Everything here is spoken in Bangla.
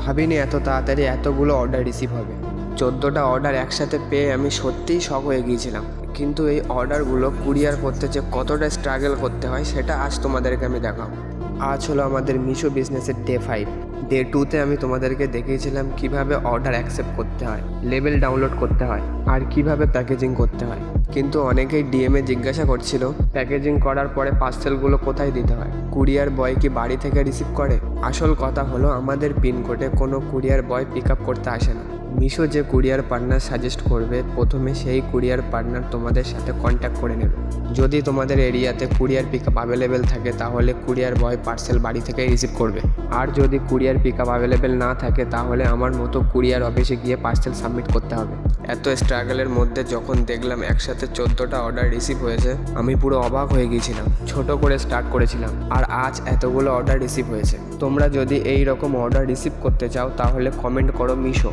ভাবিনি এত তাড়াতাড়ি এতগুলো অর্ডার রিসিভ হবে। 14টা অর্ডার একসাথে পেয়ে আমি সত্যিই শক হয়ে গিয়েছিলাম। কিন্তু এই অর্ডারগুলো কুরিয়ার করতে যে কতটা স্ট্রাগল করতে হয় সেটা আজ তোমাদেরকে আমি দেখাবো। আজ হলো আমাদের মিশো বিজনেসের ডে 5। ডে 2তে আমি তোমাদেরকে দেখিয়েছিলাম কিভাবে অর্ডার অ্যাকসেপ্ট করতে হয়, লেবেল ডাউনলোড করতে হয় আর কিভাবে প্যাকেজিং করতে হয়। কিন্তু অনেকেই ডিএমএ জিজ্ঞাসা করছিল প্যাকেজিং করার পরে পার্সেলগুলো কোথায় দিতে হয়, কুরিয়ার বয় কি বাড়ি থেকে রিসিভ করে। আসল কথা হলো আমাদের পিনকোডে কোনো কুরিয়ার বয় পিক আপ করতে আসে না। মিশো যে কুরিয়ার পার্টনার সাজেস্ট করবে প্রথমে সেই কুরিয়ার পার্টনার তোমাদের সাথে কন্ট্যাক্ট করে নেবে। যদি তোমাদের এরিয়াতে কুরিয়ার পিক আপ অ্যাভেলেবেল থাকে তাহলে কুরিয়ার বয় পার্সেল বাড়ি থেকে রিসিভ করবে। আর যদি কুরিয়ার পিক আপ অ্যাভেলেবেল না থাকে তাহলে আমার মতো কুরিয়ার অফিসে গিয়ে পার্সেল সাবমিট করতে হবে। এত স্ট্রাগলের মধ্যে যখন দেখলাম একসাথে 14টা অর্ডার রিসিভ হয়েছে আমি পুরো অবাক হয়ে গিয়েছিলাম। ছোট করে স্টার্ট করেছিলাম আর আজ এতগুলো অর্ডার রিসিভ হয়েছে। তোমরা যদি এই রকম অর্ডার রিসিভ করতে চাও তাহলে কমেন্ট করো মিশো।